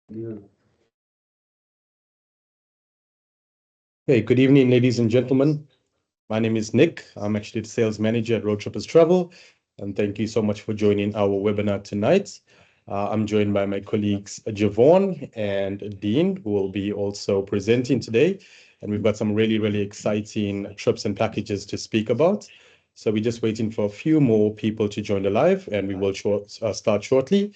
Hey, good evening, ladies and gentlemen. My name is Nick. I'm actually the sales manager at Roadtrippers Travel, and thank you so much for joining our webinar tonight. I'm joined by my colleagues Javon and Dean, who will be also presenting today. And we've got some really exciting trips and packages to speak about. So we're just waiting for a few more people to join the live, and we will start shortly.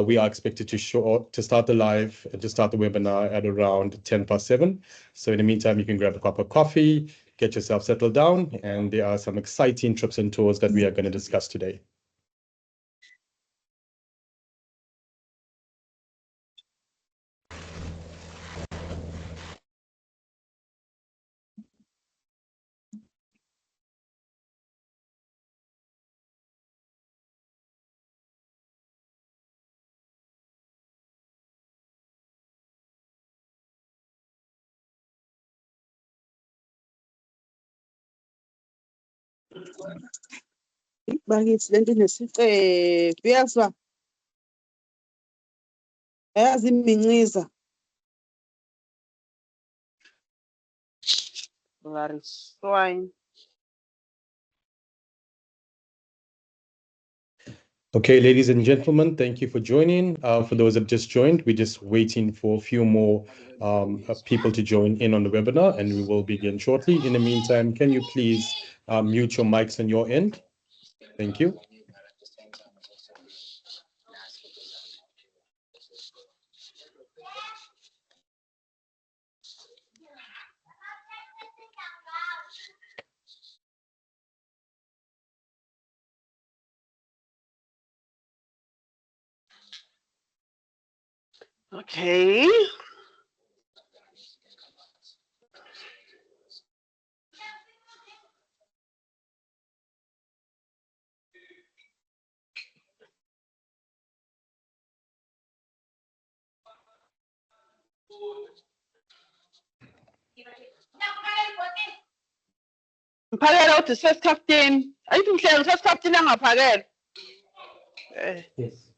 We are expected to start the live, to start the webinar at around 7:10. So in the meantime, you can grab a cup of coffee, get yourself settled down, and there are some exciting trips and tours that we are going to discuss today. Bakithi lento inesicefe uyazwa yazi iminciza very swine. Okay, ladies and gentlemen, thank you for joining. For those that just joined, we're just waiting for a few more people to join in on the webinar, and we will begin shortly. In the meantime, can you please mute your mics on your end? Thank you. Okay. Mphakela uthi first captain. Ayithi mhlelo first captain angaphakela. Yes.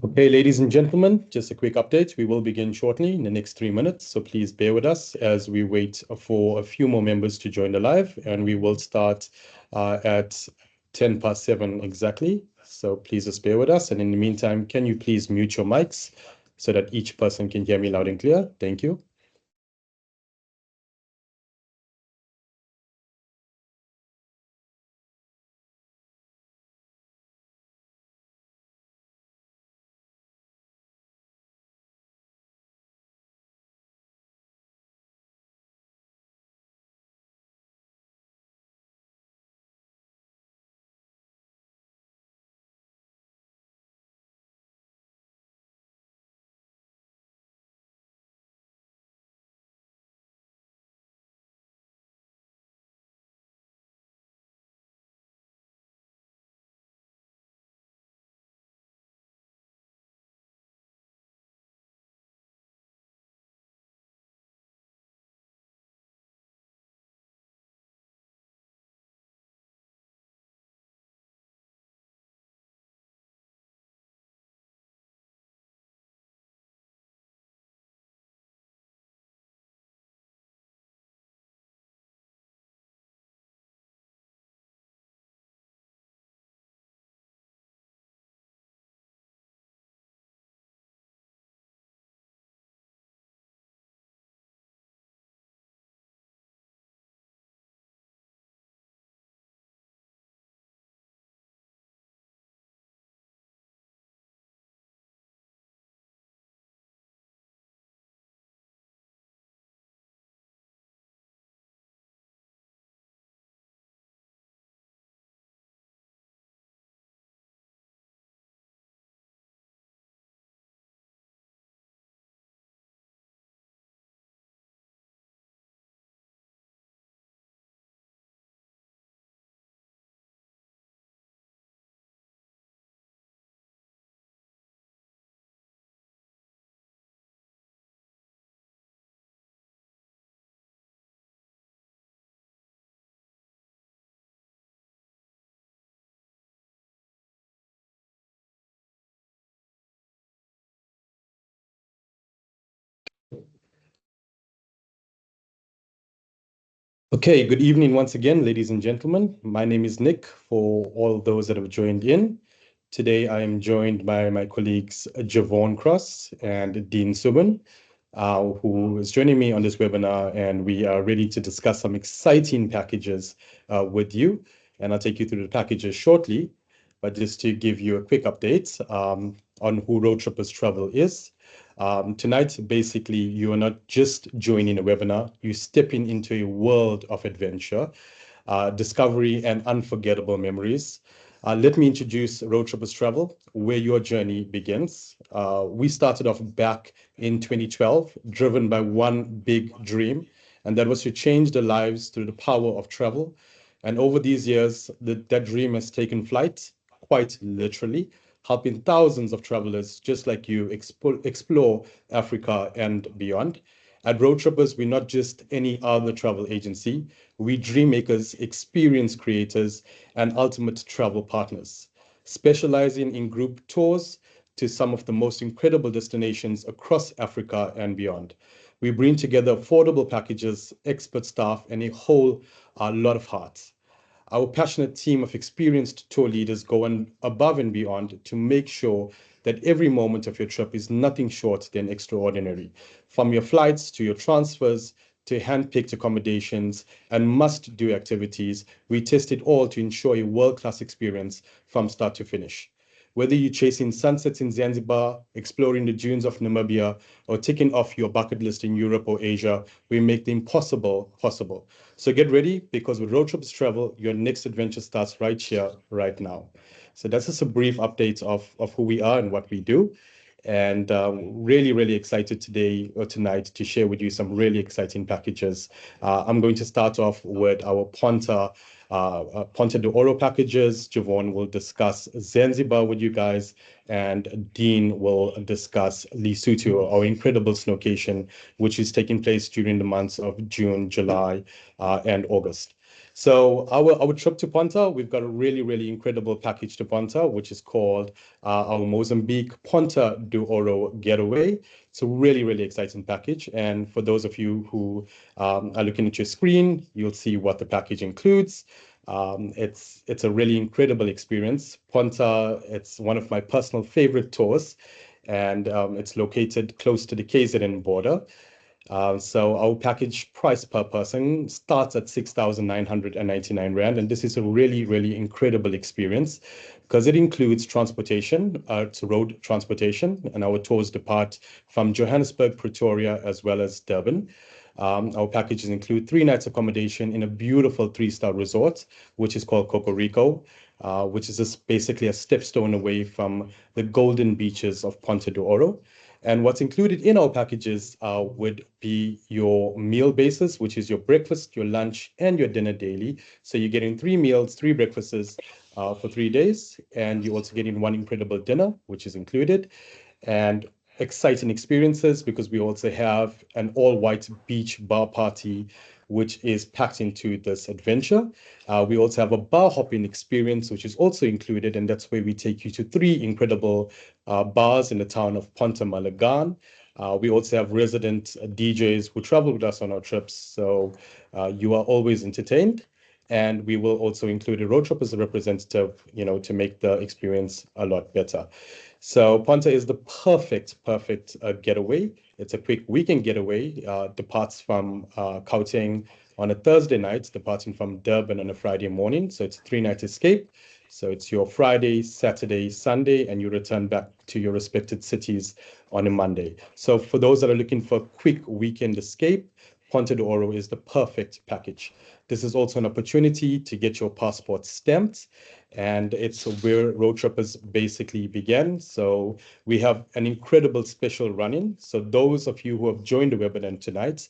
Okay, ladies and gentlemen, just a quick update. We will begin shortly in the next 3 minutes, so please bear with us as we wait for a few more members to join the live, and we will start at 7:10 exactly. So please just bear with us, and in the meantime, can you please mute your mics so that each person can hear me loud and clear? Thank you. Okay, good evening once again, ladies and gentlemen. My name is Nick, for all those that have joined in. Today, I am joined by my colleagues Javon Cross and Dean Subin, who is joining me on this webinar, and we are ready to discuss some exciting packages with you. And I'll take you through the packages shortly, but just to give you a quick update on who Roadtrippers Travel is. Tonight, basically, you are not just joining a webinar, you're stepping into a world of adventure, discovery, and unforgettable memories. Let me introduce Roadtrippers Travel, where your journey begins. We started off back in 2012, driven by one big dream, and that was to change the lives through the power of travel. And over these years, that dream has taken flight, quite literally, helping thousands of travelers just like you explore Africa and beyond. At Road Trippers, we're not just any other travel agency. We dream makers, experience creators, and ultimate travel partners, specializing in group tours to some of the most incredible destinations across Africa and beyond. We bring together affordable packages, expert staff, and a whole lot of heart. Our passionate team of experienced tour leaders go above and beyond to make sure that every moment of your trip is nothing short than extraordinary. From your flights to your transfers to hand-picked accommodations and must-do activities, we test it all to ensure a world-class experience from start to finish. Whether you're chasing sunsets in Zanzibar, exploring the dunes of Namibia, or ticking off your bucket list in Europe or Asia, we make the impossible possible. So get ready, because with Road Trips Travel, your next adventure starts right here, right now. So that's just a brief update of who we are and what we do. And really, really excited today or tonight to share with you some really exciting packages. I'm going to start off with our Ponta de Oro packages. Javon will discuss Zanzibar with you guys, and Dean will discuss Lesotho, our incredible snowcation, which is taking place during the months of June, July, and August. So our trip to Ponta, we've got a really, really incredible package to Ponta, which is called our Mozambique Ponta do Oro Getaway. It's a really, really exciting package. And for those of you who are looking at your screen, you'll see what the package includes. It's a really incredible experience. Ponta, it's one of my personal favorite tours, and it's located close to the KZN border. So our package price per person starts at 6,999 Rand. And this is a really, really incredible experience because it includes transportation, it's road transportation, and our tours depart from Johannesburg, Pretoria, as well as Durban. Our packages include 3 nights accommodation in a beautiful 3-star resort, which is called Cocorico, which is just basically a stepstone away from the golden beaches of Ponta do Oro. And what's included in our packages would be your meal basis, which is your breakfast, your lunch, and your dinner daily. So you're getting 3 meals, 3 breakfasts for 3 days, and you're also getting one incredible dinner, which is included. And exciting experiences, because we also have an all-white beach bar party, which is packed into this adventure. We also have a bar hopping experience, which is also included, and that's where we take you to 3 incredible bars in the town of Ponta Malagan. We also have resident DJs who travel with us on our trips, so you are always entertained. And we will also include a road trip as a representative, to make the experience a lot better. So Ponta is the perfect getaway. It's a quick weekend getaway. Departs from Gauteng on a Thursday night, departing from Durban on a Friday morning. So it's a 3-night escape. So it's your Friday, Saturday, Sunday, and you return back to your respected cities on a Monday. So for those that are looking for a quick weekend escape, Ponta de Oro is the perfect package. This is also an opportunity to get your passport stamped, and it's where road trippers basically began. So we have an incredible special running. So those of you who have joined the webinar tonight,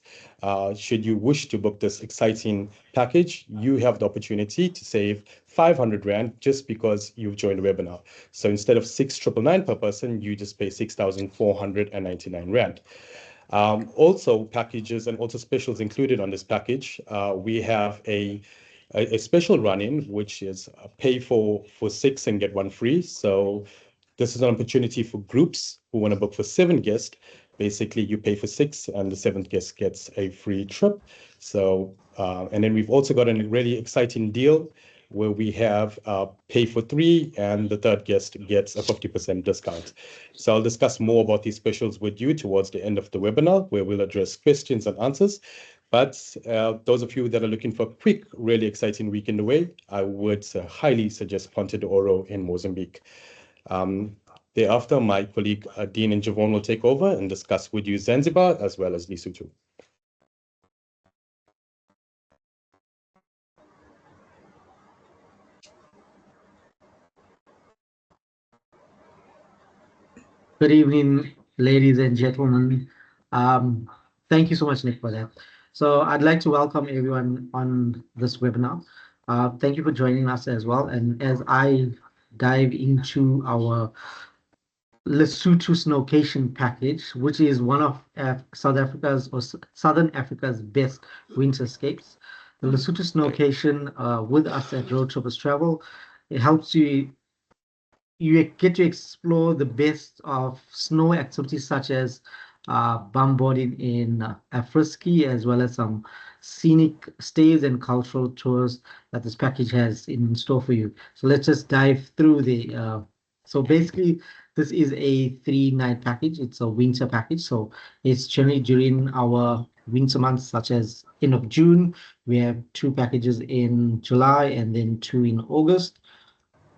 should you wish to book this exciting package, you have the opportunity to save 500 Rand just because you've joined the webinar. So instead of 6,999 per person, you just pay 6,499 Rand. Also packages and also specials included on this package. We have a special run-in, which is pay for 6 and get 1 free. So this is an opportunity for groups who want to book for 7 guests. Basically, you pay for 6 and the 7th guest gets a free trip. So And then we've also got a really exciting deal where we have pay for three, and the third guest gets a 50% discount. So I'll discuss more about these specials with you towards the end of the webinar, where we'll address questions and answers. But those of you that are looking for a quick, really exciting weekend away, I would highly suggest Ponta de Oro in Mozambique. Thereafter, my colleague Dean and Javon will take over and discuss with you Zanzibar as well as Lesotho. Good evening, ladies and gentlemen. Um, Thank you so much, Nick, for that. So I'd like to welcome everyone on this webinar. Thank you for joining us as well. And as I dive into our Lesotho Snowcation package, which is one of South Africa's or Southern Africa's best winterscapes, the Lesotho Snowcation with us at Roadtrippers Travel, it helps you get to explore the best of snow activities such as bumboarding in Afriski, as well as some scenic stays and cultural tours that this package has in store for you. So let's just dive through the. So basically, this is a 3-night package. It's a winter package. So it's generally during our winter months, such as end of June. We have 2 packages in July and then 2 in August.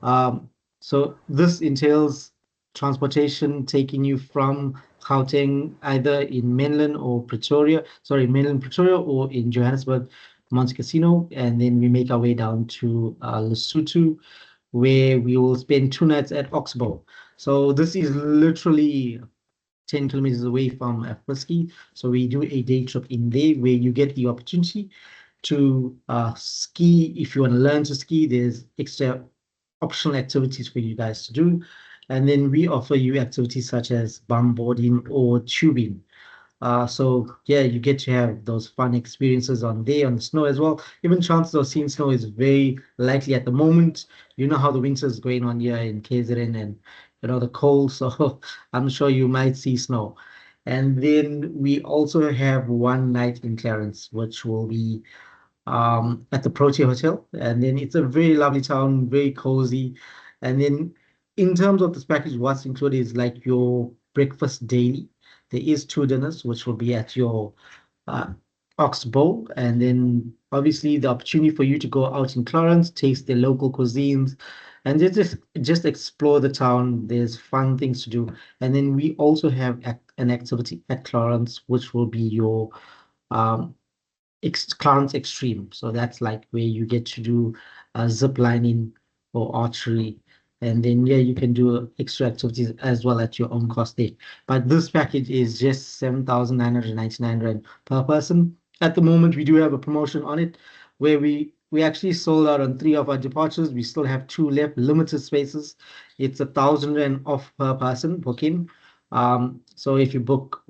Um, so this entails transportation taking you from Gauteng, either in mainland or Pretoria, sorry, mainland Pretoria or in Johannesburg, Monte Cassino, and then we make our way down to Lesotho, where we will spend 2 nights at Oxbow. So this is literally 10 kilometers away from Afriski. So we do a day trip in there where you get the opportunity to ski. If you want to learn to ski, there's extra optional activities for you guys to do. And then we offer you activities such as bumboarding or tubing. So yeah, you get to have those fun experiences on there on the snow as well. Even chances of seeing snow is very likely at the moment. You know how the winter is going on here in KZN and the cold, so I'm sure you might see snow. And then we also have 1 night in Clarence, which will be at the Protea Hotel. And then it's a very lovely town, very cozy. And then in terms of this package, what's included is like your breakfast daily. There is 2 dinners, which will be at your uh, Oxbow, and then obviously the opportunity for you to go out in Clarence, taste the local cuisines, and just explore the town. There's fun things to do, and then we also have an activity at Clarence, which will be your um, Clarence Extreme. So that's like where you get to do zip lining or archery. And then, yeah, you can do extra activities as well at your own cost there. But this package is just 7,999 Rand per person. At the moment, we do have a promotion on it where we actually sold out on 3 of our departures. We still have 2 left, limited spaces. It's 1,000 Rand off per person booking. So if you book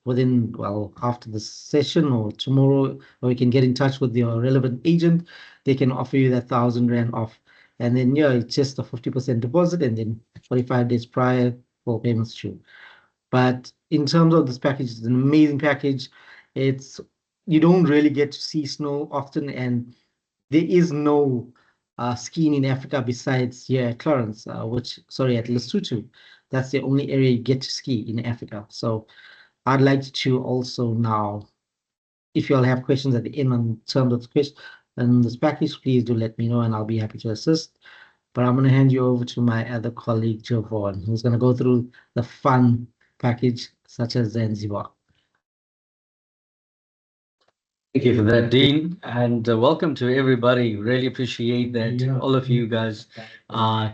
within, well, after the session or tomorrow, or you can get in touch with your relevant agent, they can offer you that 1,000 Rand off. And then, yeah, it's just a 50% deposit and then 45 days prior for payments due. But in terms of this package, it's an amazing package. It's You don't really get to see snow often, and there is no skiing in Africa besides here at Clarence, at Lesotho. That's the only area you get to ski in Africa. So I'd like to also now, if you all have questions at the end on terms of the question and this package, please do let me know and I'll be happy to assist. But I'm going to hand you over to my other colleague, Javon, who's going to go through the fun package such as Zanzibar. Thank you for that, Dean, and welcome to everybody. Really appreciate that all of you guys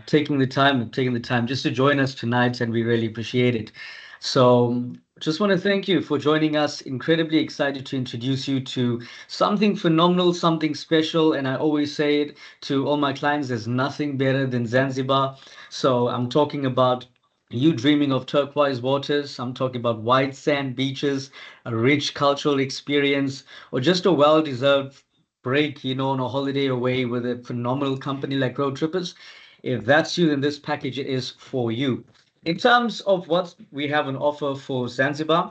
taking the time just to join us tonight, and we really appreciate it. So, just want to thank you for joining us. Incredibly excited to introduce you to something phenomenal, something special, and I always say it to all my clients: there's nothing better than Zanzibar. So, I'm talking about you dreaming of turquoise waters. I'm talking about white sand beaches, a rich cultural experience, or just a well-deserved break, on a holiday away with a phenomenal company like Road Trippers. If that's you, then this package is for you. In terms of what we have on offer for Zanzibar,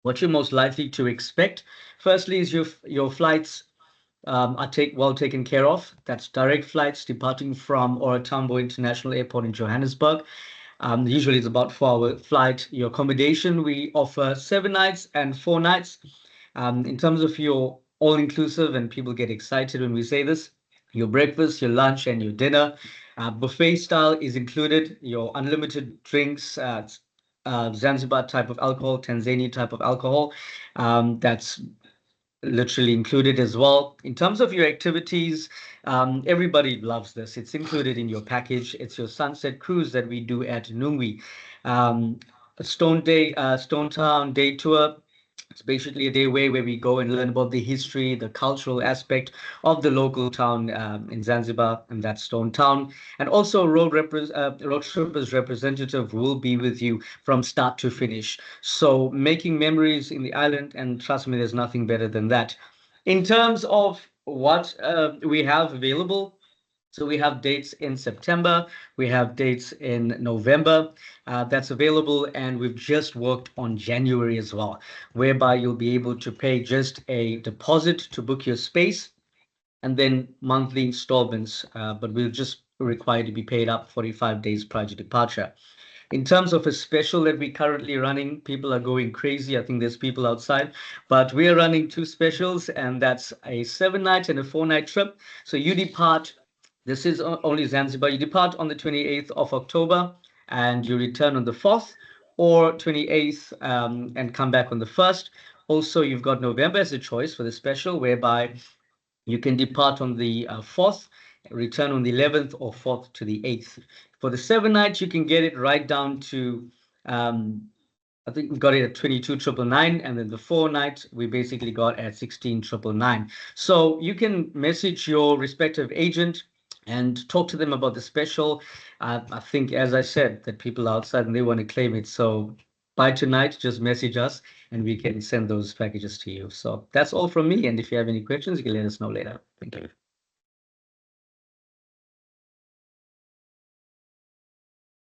what you're most likely to expect, firstly, is your flights are well taken care of. That's direct flights departing from Ora Tambo International Airport in Johannesburg. Usually it's about 4-hour flight. Your accommodation, we offer 7 nights and 4 nights. In terms of your all-inclusive, and people get excited when we say this, your breakfast, your lunch, and your dinner. Buffet style is included. Your unlimited drinks, Zanzibar type of alcohol, Tanzania type of alcohol. That's literally included as well. In terms of your activities, everybody loves this. It's included in your package. It's your sunset cruise that we do at Nungwi. A Stone Town day tour. It's basically a day where we go and learn about the history, the cultural aspect of the local town in Zanzibar, and that's Stone Town. And also, Road Trippers representative will be with you from start to finish. So, making memories in the island, and trust me, there's nothing better than that. In terms of what we have available, so we have dates in September, we have dates in November that's available, and we've just worked on January as well, whereby you'll be able to pay just a deposit to book your space and then monthly installments, but we'll just require to be paid up 45 days prior to departure. In terms of a special that we're currently running, people are going crazy. I think there's people outside, but we are running 2 specials, and that's a 7-night and a 4-night trip. So you depart, this is only Zanzibar, you depart on the 28th of October and you return on the 4th, or 28th and come back on the 1st. Also, you've got November as a choice for the special, whereby you can depart on the 4th, return on the 11th, or 4th to the 8th. For the 7 nights, you can get it right down to, I think we got it at 22,999, and then the 4 nights we basically got at 16,999. So you can message your respective agent and talk to them about the special. I think, as I said, that people are outside and they want to claim it. So by tonight, just message us and we can send those packages to you. So that's all from me. And if you have any questions, you can let us know later. Thank you.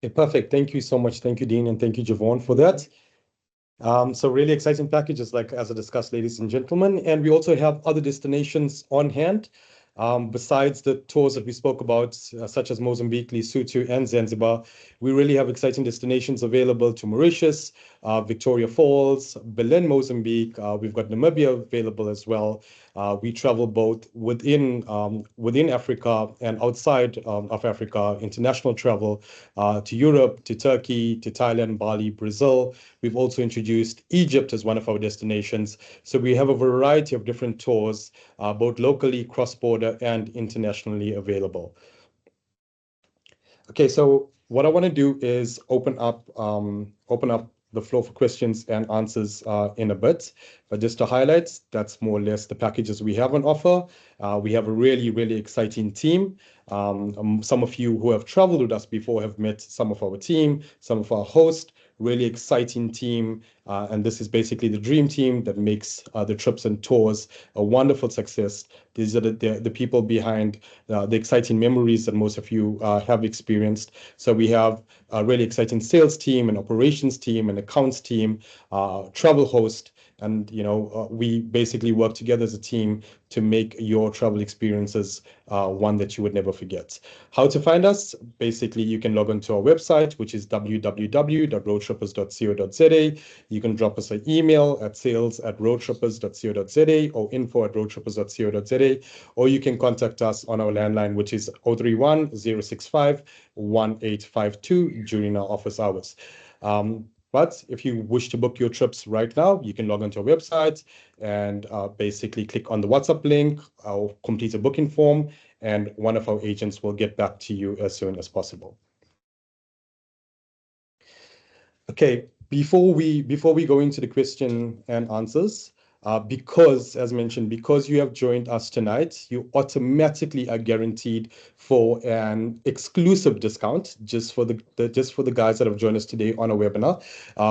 Okay, perfect. Thank you so much. Thank you, Dean, and thank you, Javon, for that. So really exciting packages, like as I discussed, ladies and gentlemen. And we also have other destinations on hand. Besides the tours that we spoke about, such as Mozambique, Lesotho, and Zanzibar, we really have exciting destinations available to Mauritius, Victoria Falls, Berlin, Mozambique. We've got Namibia available as well. We travel both within Africa and outside of Africa, international travel to Europe, to Turkey, to Thailand, Bali, Brazil. We've also introduced Egypt as one of our destinations. So we have a variety of different tours, both locally, cross-border, and internationally available. Okay, so what I want to do is open up the floor for questions and answers in a bit. But just to highlight, that's more or less the packages we have on offer. We have a really, really exciting team. Some of you who have traveled with us before have met some of our team, some of our hosts. Really exciting team, and this is basically the dream team that makes the trips and tours a wonderful success. These are the people behind the exciting memories that most of you have experienced. So we have a really exciting sales team, an operations team, an accounts team, travel host, and we basically work together as a team to make your travel experiences one that you would never forget. How to find us? Basically, you can log on to our website, which is www.roadtrippers.co.za. You can drop us an email at sales@roadtrippers.co.za or info@roadtrippers.co.za, or you can contact us on our landline, which is 031 065 1852 during our office hours. But if you wish to book your trips right now, you can log onto our website and basically click on the WhatsApp link or complete a booking form, and one of our agents will get back to you as soon as possible. Okay, before we go into the question and answers, because, as mentioned, because you have joined us tonight, you automatically are guaranteed for an exclusive discount just for the guys that have joined us today on our webinar.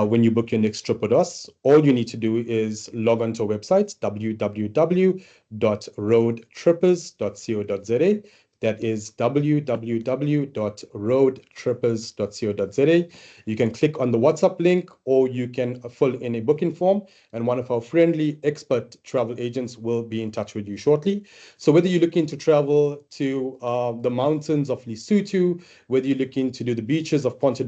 When you book your next trip with us, all you need to do is log on to our website, www.roadtrippers.co.za. That is www.roadtrippers.co.za. You can click on the WhatsApp link, or you can fill in a booking form, and one of our friendly expert travel agents will be in touch with you shortly. So whether you're looking to travel to the mountains of Lesotho, whether you're looking to do the beaches of Ponta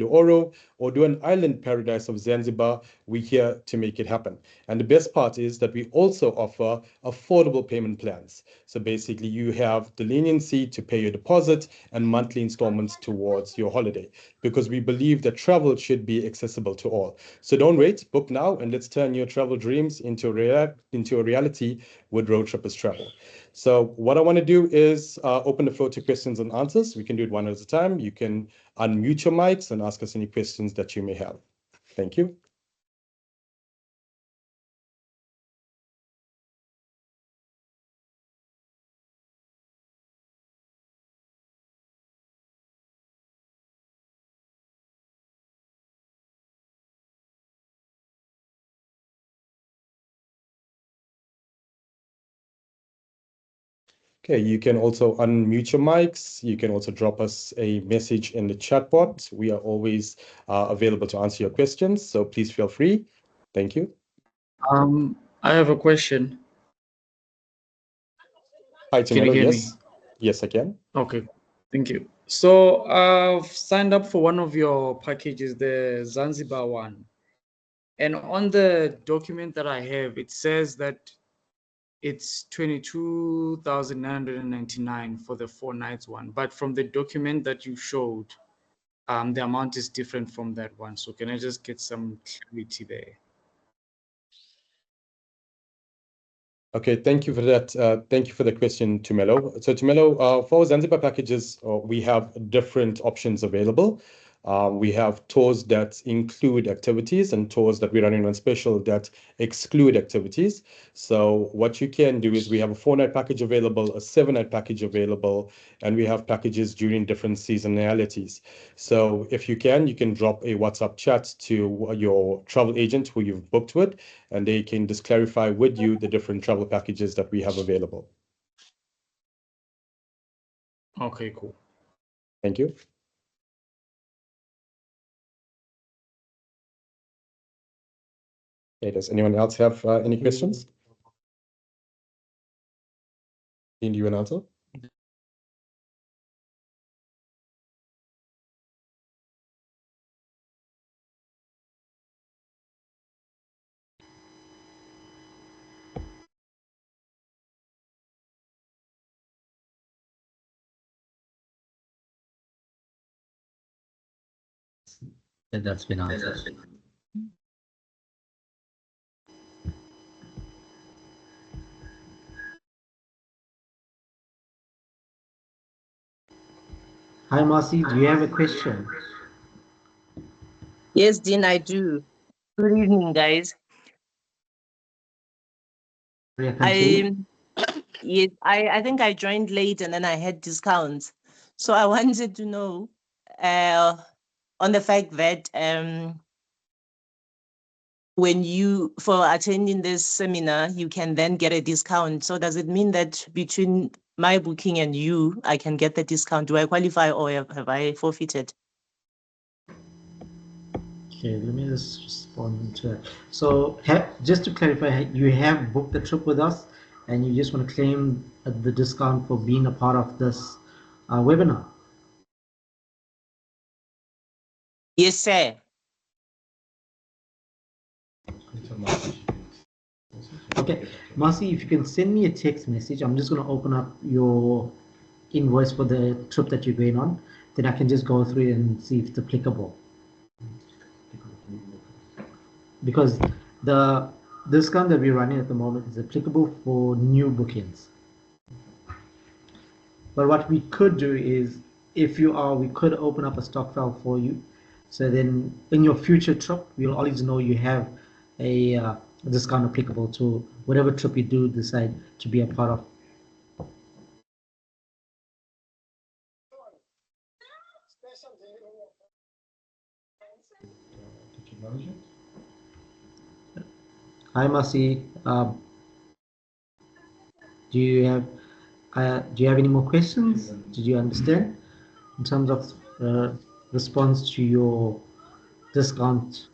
or do an island paradise of Zanzibar, we're here to make it happen. And the best part is that we also offer affordable payment plans. So basically, you have the leniency to pay your deposit and monthly installments towards your holiday, because we believe that travel should be accessible to all. So don't wait, book now, and let's turn your travel dreams into a reality with Roadtrippers Travel. So what I want to do is open the floor to questions and answers. We can do it one at a time. You can unmute your mics and ask us any questions that you may have. Thank you. Okay, you can also unmute your mics. You can also drop us a message in the chat bot. We are always available to answer your questions, so please feel free. Thank you. I have a question. Hi, Can you Tumelo. hear me? Yes. Yes, I can. Okay, thank you. So I've signed up for one of your packages, the Zanzibar one. And on the document that I have, it says that it's 22,999 for the 4 nights one. But from the document that you showed, the amount is different from that one. So can I just get some clarity there? Okay, thank you for that. Thank you for the question, Tumelo. So Tumelo, for Zanzibar packages, we have different options available. We have tours that include activities and tours that we're running on special that exclude activities. So what you can do is we have a 4-night package available, a 7-night package available, and we have packages during different seasonalities. So if you can drop a WhatsApp chat to your travel agent who you've booked with, and they can just clarify with you the different travel packages that we have available. Okay, cool. Thank you. Okay, does anyone else have any questions? Dean, do you want to answer? That's been answered. Hi, Marcy. Do you have a question? Yes, Dean, I do. Good evening, guys. Yeah, continue. Yes, I think I joined late and then I had discounts. So I wanted to know on the fact that when you for attending this seminar, you can then get a discount. So does it mean that between my booking and you, I can get the discount? Do I qualify, or have I forfeited? Okay, let me just respond to that. So, just to clarify, you have booked the trip with us, and you just want to claim the discount for being a part of this webinar. Yes, sir. Okay, Marcy, if you can send me a text message, I'm just going to open up your invoice for the trip that you're going on. Then I can just go through it and see if it's applicable. Because the discount that we're running at the moment is applicable for new bookings. But what we could do is, if you are, we could open up a stock file for you. So then in your future trip, you'll always know you have a discount applicable to whatever trip you do decide to be a part of. Hi, Marcy. Do you have Do you have any more questions? Did you understand in terms of response to your discount?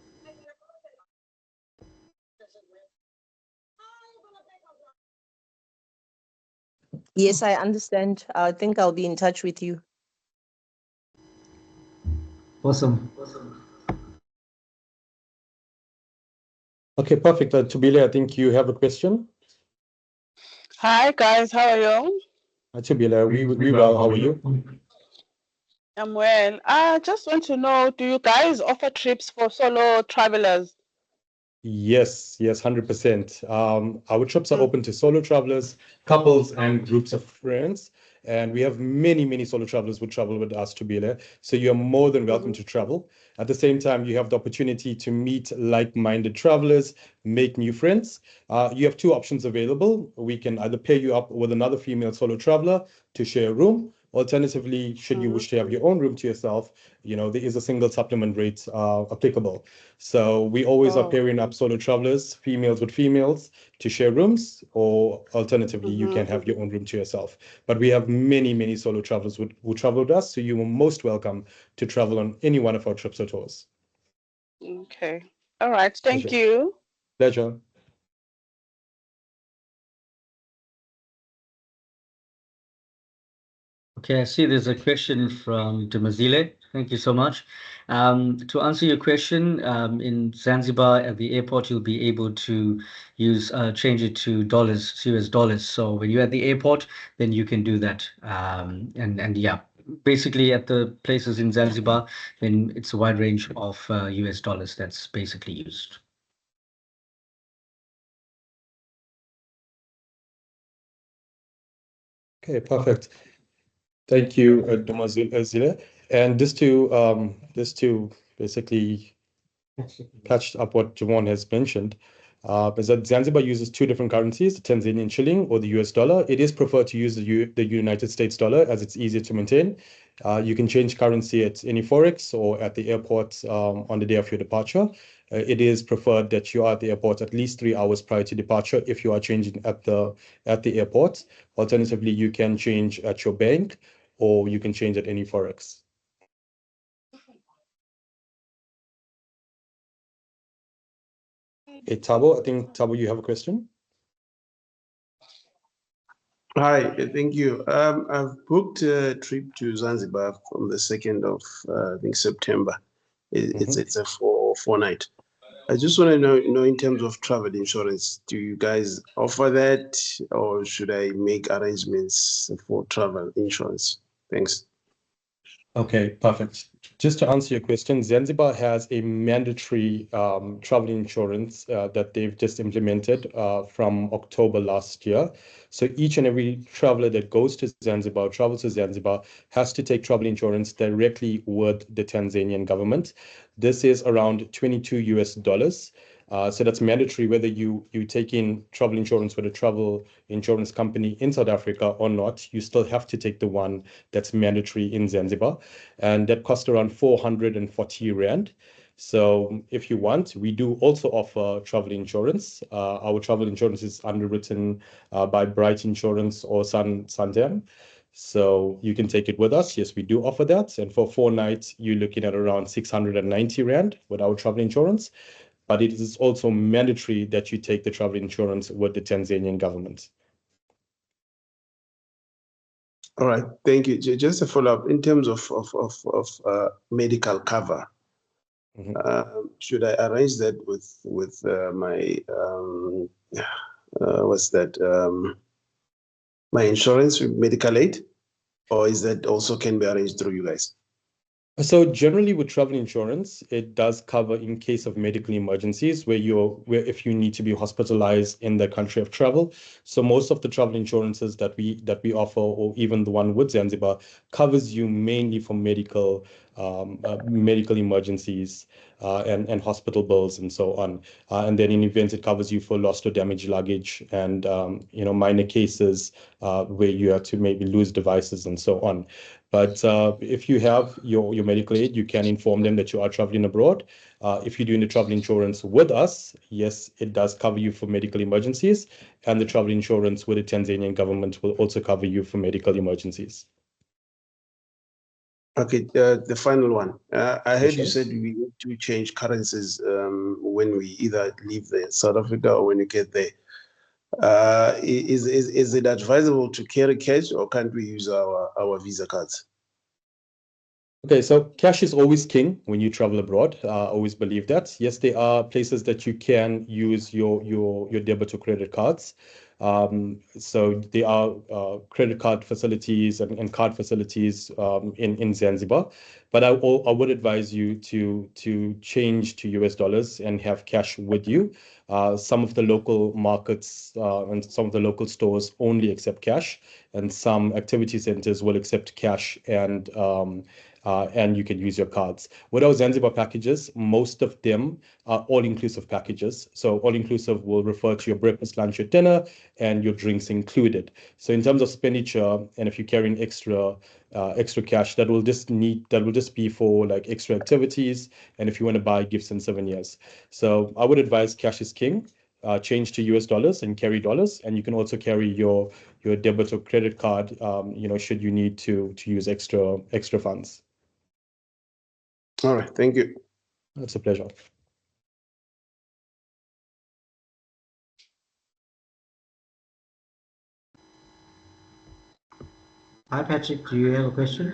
Yes, I understand. I think I'll be in touch with you. Awesome. Okay, perfect. Tubile, I think you have a question. Hi guys, how are you? Tubile, we well. How are you? I'm well. I just want to know, do you guys offer trips for solo travelers? Yes, 100%. Our trips are open to solo travelers, couples, and groups of friends. And we have many solo travelers who travel with us to Bile. So you're more than welcome to travel. At the same time, you have the opportunity to meet like-minded travelers, make new friends. You have two options available. We can either pair you up with another female solo traveler to share a room. Alternatively, should you wish to have your own room to yourself, there is a single supplement rate applicable. So we always are pairing up solo travelers, females with females, to share rooms, or alternatively, you can have your own room to yourself. But we have many solo travelers who travel with us, so you are most welcome to travel on any one of our trips or tours. Okay. All right. Thank Pleasure. you. Pleasure. Okay, I see there's a question from Dumazile. Thank you so much. To answer your question, in Zanzibar at the airport, you'll be able to change it to dollars, to US dollars. So when you're at the airport, then you can do that. And yeah, basically at the places in Zanzibar, then it's a wide range of US dollars that's basically used. Okay, perfect. Thank you, Dumazile. And just to basically catch up what Javon has mentioned, is that Zanzibar uses two different currencies, the Tanzanian shilling or the US dollar. It is preferred to use the United States dollar as it's easier to maintain. You can change currency at any forex or at the airport on the day of your departure. It is preferred that you are at the airport at least 3 hours prior to departure if you are changing at the airport. Alternatively, you can change at your bank or you can change at any forex. Hey, Tabo, I think, Tabo, you have a question? Hi, thank you. I've booked a trip to Zanzibar from the 2nd of, I think, September. It's a four night. I just want to know in terms of travel insurance, do you guys offer that, or should I make arrangements for travel insurance? Thanks. Okay, perfect. Just to answer your question, Zanzibar has a mandatory travel insurance that they've just implemented from October last year. So each and every traveler that goes to Zanzibar, travels to Zanzibar, has to take travel insurance directly with the Tanzanian government. This is around $22. So that's mandatory whether you take in travel insurance with a travel insurance company in South Africa or not. You still have to take the one that's mandatory in Zanzibar, and that costs around 440 rand. So if you want, we do also offer travel insurance. Our travel insurance is underwritten by Bright Insurance or Santam. So you can take it with us. Yes, we do offer that. And for 4 nights, you're looking at around 690 rand with our travel insurance. But it is also mandatory that you take the travel insurance with the Tanzanian government. All right, thank you. Just a follow up in terms of medical cover. Should I arrange that with my what's that? My insurance, medical aid, or is that also can be arranged through you guys? So generally with travel insurance, it does cover in case of medical emergencies where if you need to be hospitalized in the country of travel. So most of the travel insurances that we offer, or even the one with Zanzibar, covers you mainly for medical emergencies and hospital bills and so on. And then in events, it covers you for lost or damaged luggage and minor cases where you have to maybe lose devices and so on. But if you have your medical aid, you can inform them that you are traveling abroad. If you're doing the travel insurance with us, yes, it does cover you for medical emergencies, and the travel insurance with the Tanzanian government will also cover you for medical emergencies. Okay, the final one. I heard you Sure. said we need to change currencies when we either leave South Africa or when we get there. Is it advisable to carry cash, or can't we use our Visa cards? Okay, so cash is always king when you travel abroad. I always believe that. Yes, there are places that you can use your debit or credit cards. So there are credit card facilities and card facilities in Zanzibar. But I would advise you to change to US dollars and have cash with you. Some of the local markets and some of the local stores only accept cash, and some activity centers will accept cash and you can use your cards. With our Zanzibar packages, most of them are all-inclusive packages. So all-inclusive will refer to your breakfast, lunch, your dinner, and your drinks included. So in terms of expenditure, and if you're carrying extra cash, that will just be for like extra activities, and if you want to buy gifts and souvenirs. So I would advise cash is king. Change to US dollars and carry dollars, and you can also carry your debit or credit card. Should you need to use extra funds. All right, thank you. It's a pleasure. Hi, Patrick. Do you have a question?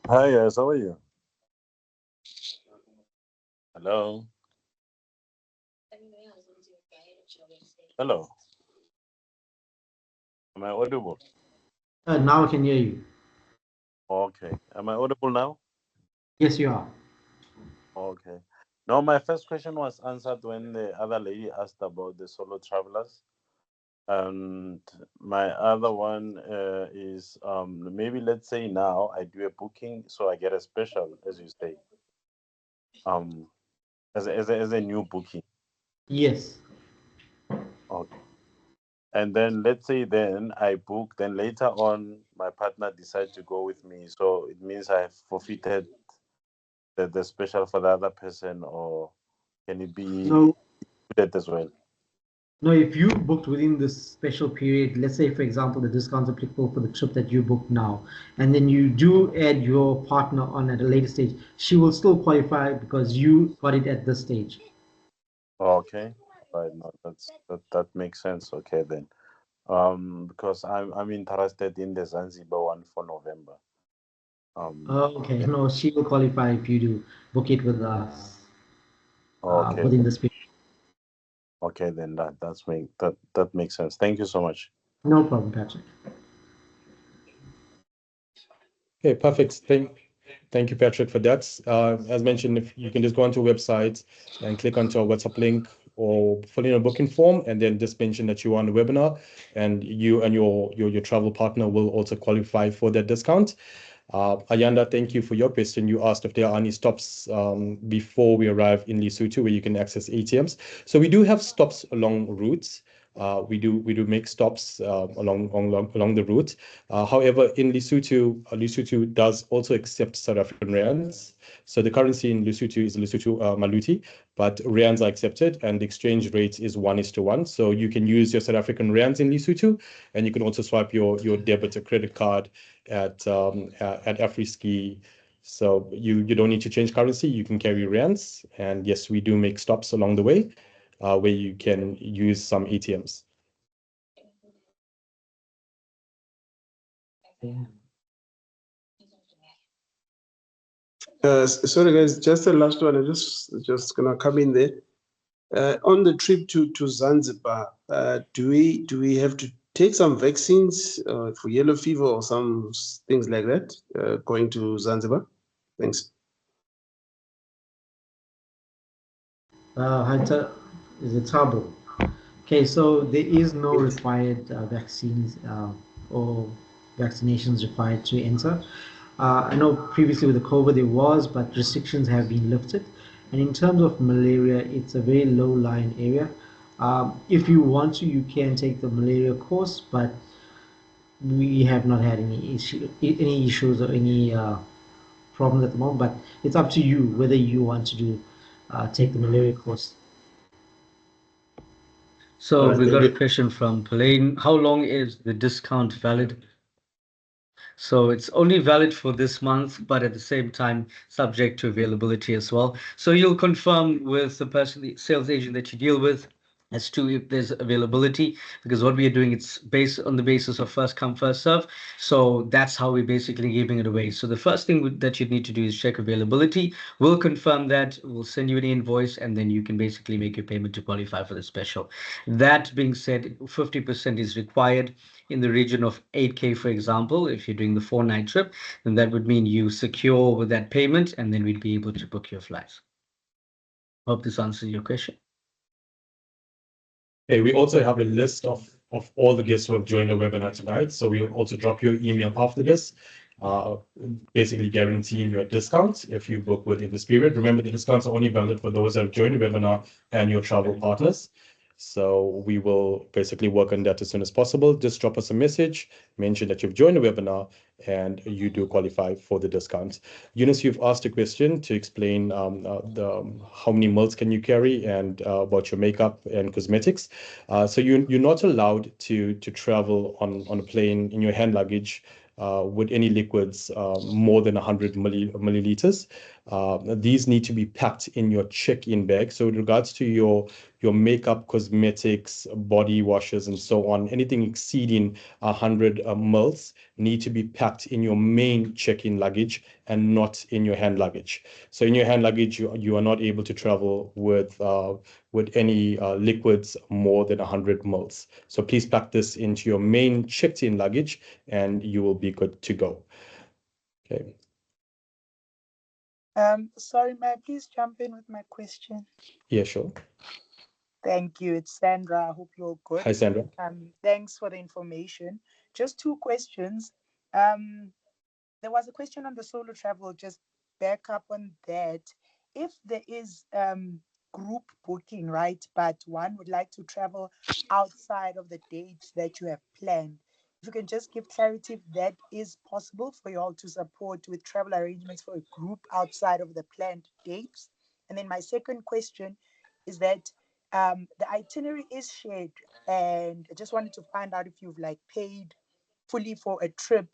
Hi guys, how are you? Hello. Hello. Am I audible? Now I can hear you. Okay. Am I audible now? Yes, you are. Okay. No, my first question was answered when the other lady asked about the solo travelers. And my other one is maybe let's say now I do a booking, so I get a special, as you say, um, as a new booking. Yes. Okay. And then let's say then I book, then later on my partner decide to go with me. So it means I have forfeited the special for the other person, or can it be No, that as well? no, if you booked within this special period, let's say, for example, the discount applicable for the trip that you booked now, and then you do add your partner on at a later stage, she will still qualify because you got it at this stage. Okay. Right. No, that makes sense. Okay then. Because I'm interested in the Zanzibar one for November. Okay, Yeah. no, she will qualify if you do book it with us Okay. within this period. Okay, then that makes sense. Thank you so much. No problem, Patrick. Okay, perfect. Thank you, Patrick, for that. As mentioned, if you can just go onto our website and click onto our WhatsApp link or fill in a booking form, and then just mention that you are on the webinar, and you and your travel partner will also qualify for that discount. Ayanda, thank you for your question. You asked if there are any stops before we arrive in Lesotho where you can access ATMs. So we do have stops along routes. We do make stops along the route. However, in Lesotho, Lesotho does also accept South African rands. So the currency in Lesotho is Lesotho Maluti, but rands are accepted, and the exchange rate is 1:1. So you can use your South African rands in Lesotho, and you can also swipe your debit or credit card at AfriSki. So you don't need to change currency. You can carry rands, and yes, we do make stops along the way where you can use some ATMs. Sorry guys, just the last one. I just gonna come in there. On the trip to Zanzibar, do we have to take some vaccines for yellow fever or some things like that going to Zanzibar? Thanks. Hunter, is it Tabo? Okay, so there is no required vaccines or vaccinations required to enter. I know previously with the COVID there was, but restrictions have been lifted. And in terms of malaria, it's a very low-lying area. If you want to, you can take the malaria course, but we have not had any issues or any problems at the moment. But it's up to you whether you want to do take the malaria course. So All right, we got thank a you. question from Pauline. How long is the discount valid? So it's only valid for this month, but at the same time, subject to availability as well. So you'll confirm with the person, the sales agent that you deal with, as to if there's availability, because what we are doing, it's based on the basis of first come, first serve. So that's how we're basically giving it away. So the first thing that you need to do is check availability. We'll confirm that, we'll send you an invoice, and then you can basically make your payment to qualify for the special. That being said, 50% is required in the region of 8K, for example. If you're doing the 4-night trip, then that would mean you secure with that payment, and then we'd be able to book your flights. Hope this answers your question. Okay, we also have a list of all the guests who have joined the webinar tonight. So we'll also drop you an email after this, uh, basically guaranteeing your discounts if you book within this period. Remember, the discounts are only valid for those that have joined the webinar and your travel partners. So we will basically work on that as soon as possible. Just drop us a message, mention that you've joined the webinar, and you do qualify for the discounts. Eunice, you've asked a question to explain how many mils can you carry and about your makeup and cosmetics. So you're not allowed to travel on a plane in your hand luggage with any liquids more than 100 milliliters. These need to be packed in your check-in bag. So with regards to your makeup, cosmetics, body washes, and so on, anything exceeding 100 mils need to be packed in your main check-in luggage and not in your hand luggage. So in your hand luggage, you are not able to travel with any liquids more than 100 mils. So please pack this into your main checked-in luggage and you will be good to go. Okay. Sorry, may I please jump in with my question? Yeah, sure. Thank you. It's Sandra. I hope you're good. Hi, Sandra. Thanks for the information. Just two questions. Um, there was a question on the solo travel, just back up on that. If there is group booking, right, but one would like to travel outside of the dates that you have planned, if you can just give clarity if that is possible for you all to support with travel arrangements for a group outside of the planned dates. And then my second question is that the itinerary is shared, and I just wanted to find out if you've like paid fully for a trip.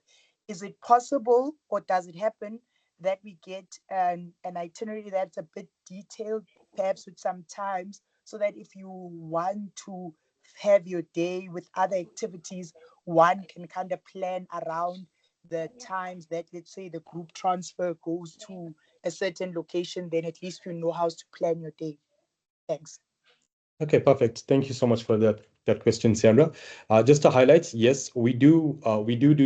Is it possible, or does it happen that we get an itinerary that's a bit detailed, perhaps with some times, so that if you want to have your day with other activities, one can kind of plan around the times that, let's say, the group transfer goes to a certain location, then at least you know how to plan your day. Thanks. Okay, perfect. Thank you so much for that question, Sandra. Just to highlight, yes, we do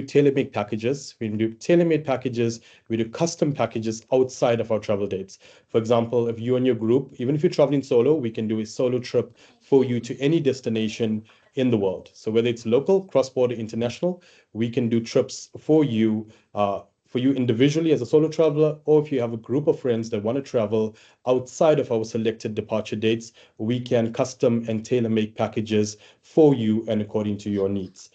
tailor-made packages. We do tailor-made packages. We do custom packages outside of our travel dates. For example, if you and your group, even if you're traveling solo, we can do a solo trip for you to any destination in the world. So whether it's local, cross-border, international, we can do trips for you individually as a solo traveler, or if you have a group of friends that want to travel outside of our selected departure dates, we can custom and tailor make packages for you and according to your needs.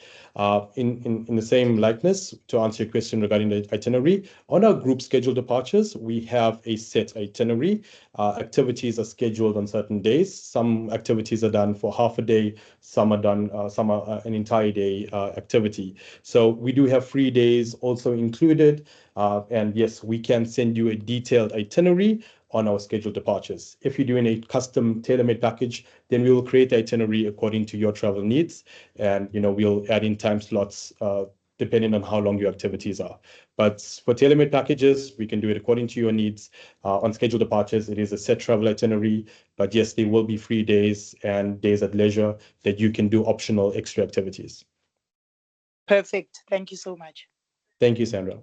In the same likeness, to answer your question regarding the itinerary, on our group scheduled departures, we have a set itinerary. Activities are scheduled on certain days. Some activities are done for half a day, some are an entire day activity. So we do have free days also included. And yes, we can send you a detailed itinerary on our scheduled departures. If you're doing a custom tailor-made package, then we will create the itinerary according to your travel needs, and we'll add in time slots depending on how long your activities are. But for tailor-made packages, we can do it according to your needs. On scheduled departures, it is a set travel itinerary, but yes, there will be free days and days at leisure that you can do optional extra activities. Perfect. Thank you so much. Thank you, Sandra.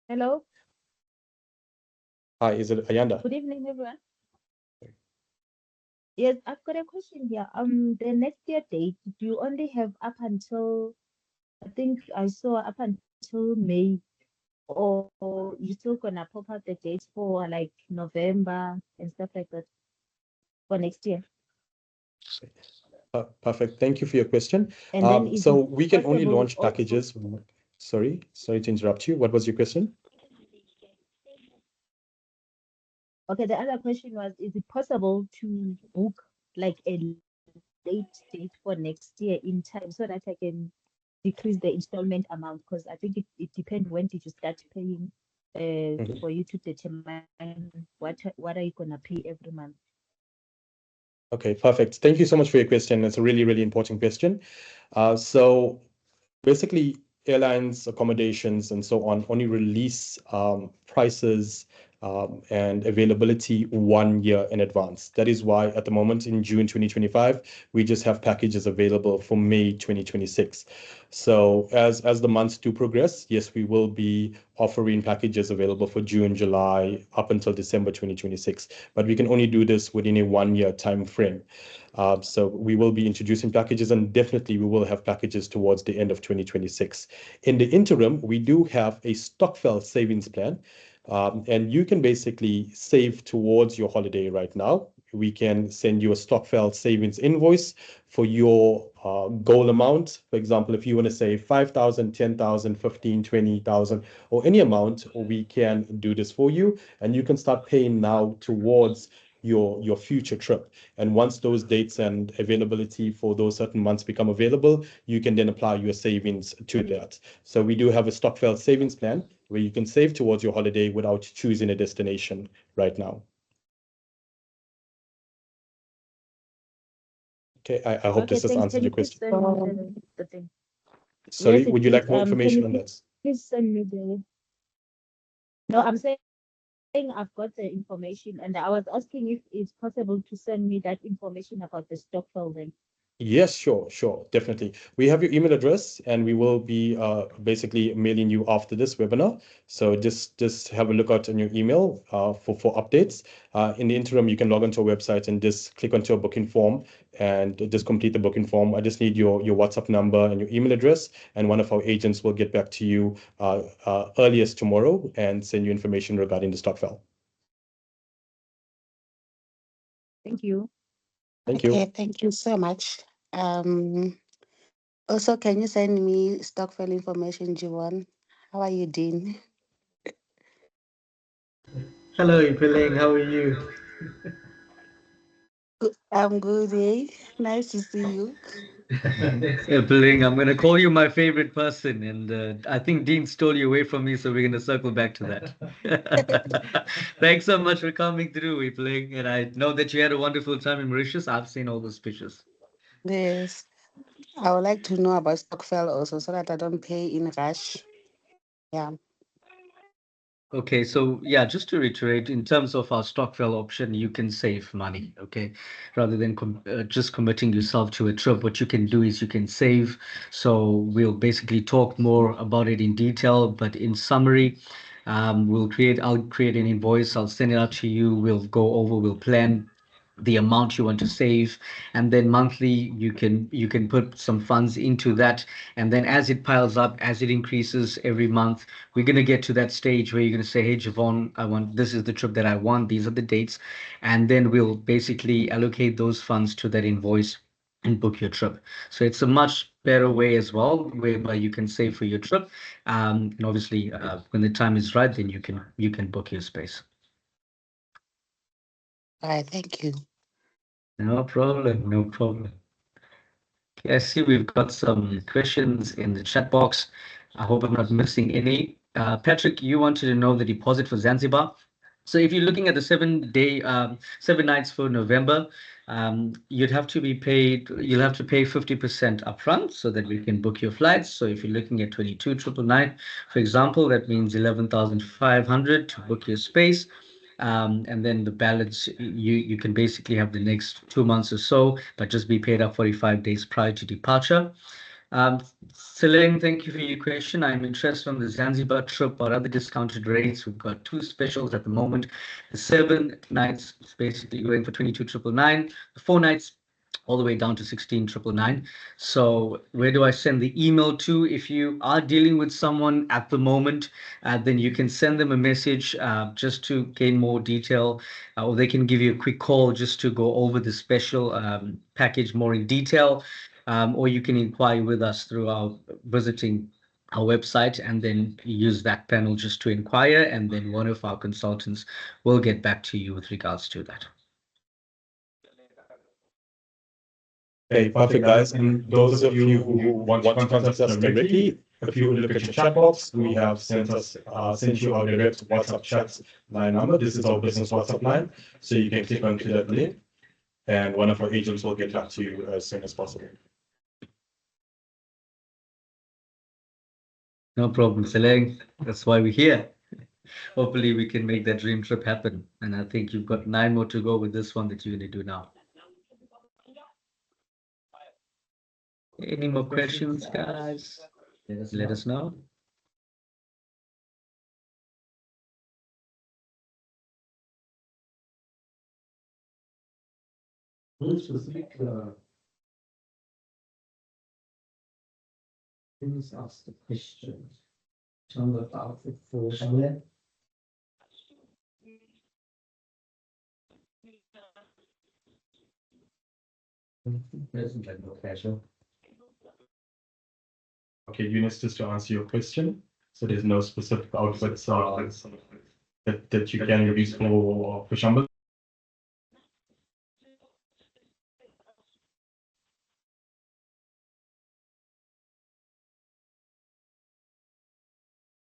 Hello, Hi, is it Ayanda? good evening, everyone. Yes, I've got a question here. The next year date, do you only have up until, I think I saw up until May or you still gonna pop out the dates for like November and stuff like that for next year? Perfect. Thank you for your question. And then is So it we can only possible launch also? packages. Sorry to interrupt you. What was your question? Okay, the other question was, is it possible to book like a late date for next year in time so that I can decrease the installment amount? Because I think it depends when did you start paying Mhm. for you to determine what are you gonna pay every month. Okay, perfect. Thank you so much for your question. It's a really, really important question. So basically, airlines, accommodations, and so on only release prices and availability 1 year in advance. That is why at the moment in June 2025, we just have packages available for May 2026. So as the months do progress, yes, we will be offering packages available for June, July, up until December 2026. But we can only do this within a 1 year time frame. So we will be introducing packages, and definitely we will have packages towards the end of 2026. In the interim, we do have a Stockfell savings plan, and you can basically save towards your holiday right now. We can send you a Stockfell savings invoice for your goal amount. For example, if you want to save 5,000, 10,000, 15, 20,000, or any amount, we can do this for you, and you can start paying now towards your future trip. And once those dates and availability for those certain months become available, you can then apply your savings to that. So we do have a Stockfell savings plan where you can save towards your holiday without choosing a destination right now. Okay, I hope Okay, this has thanks. Can answered you your please question. send me the thing? Sorry, Yes, it would you did. like more Can information you on that? please send me the? No, I'm saying I've got the information, and I was asking if it's possible to send me that information about the stock folding. Yes, sure, definitely. We have your email address, and we will be basically mailing you after this webinar. So just have a look out on your email for updates. In the interim, you can log onto our website and just click onto a booking form and just complete the booking form. I just need your WhatsApp number and your email address, and one of our agents will get back to you earliest tomorrow and send you information regarding the stock file. Thank you. Thank you. Okay, thank you so much. Also, can you send me stock file information, Jiwon? How are you doing? Hello, Ipeling. How are you? I'm good, eh? Nice to see you. Bling, I'm going to call you my favorite person, and I think Dean stole you away from me, so we're going to circle back to that. Thanks so much for coming through, Bling, and I know that you had a wonderful time in Mauritius. I've seen all those pictures. Yes. I would like to know about stock file also so that I don't pay in rush. Yeah. Okay, so yeah, just to reiterate, in terms of our Stockfell option, you can save money, okay? Rather than just committing yourself to a trip, what you can do is you can save. So we'll basically talk more about it in detail, but in summary, I'll create an invoice, I'll send it out to you, we'll plan the amount you want to save, and then monthly you can put some funds into that, and then as it piles up, as it increases every month, we're going to get to that stage where you're going to say, hey Javon, this is the trip that I want, these are the dates, and then we'll basically allocate those funds to that invoice and book your trip. So it's a much better way as well, whereby you can save for your trip, and obviously when the time is right, then you can book your space. All right, thank you. No problem, no problem. Okay, I see we've got some questions in the chat box. I hope I'm not missing any. Patrick, you wanted to know the deposit for Zanzibar. So if you're looking at the 7 day, 7 nights for November, you'll have to pay 50% upfront so that we can book your flights. So if you're looking at 22,999, for example, that means 11,500 to book your space. And then the balance, you can basically have the next 2 months or so, but just be paid up 45 days prior to departure. Celine, thank you for your question. I'm interested on the Zanzibar trip or other discounted rates. We've got two specials at the moment. The 7 nights is basically going for 22,999. The 4 nights all the way down to 16,999. So where do I send the email to? If you are dealing with someone at the moment, then you can send them a message just to gain more detail, or they can give you a quick call just to go over the special package more in detail, or you can inquire with us through our visiting our website and then use that panel just to inquire, and then one of our consultants will get back to you with regards to that. Okay, perfect, guys. And those of you who want to contact us directly, if you look at your chat box, we have sent you our direct WhatsApp chat line number. This is our business WhatsApp line, so you can click onto that link, and one of our agents will get back to you as soon as possible. No problem, Seleng. That's why we're here. Hopefully, we can make that dream trip happen. And I think you've got 9 more to go with this one that you're going to do now. Any more questions, guys? Let us know. Please ask the question. Turn the outfit for Shale. No pressure. Okay, Eunice, just to answer your question, so there's no specific outfits that you can use for Shambhala?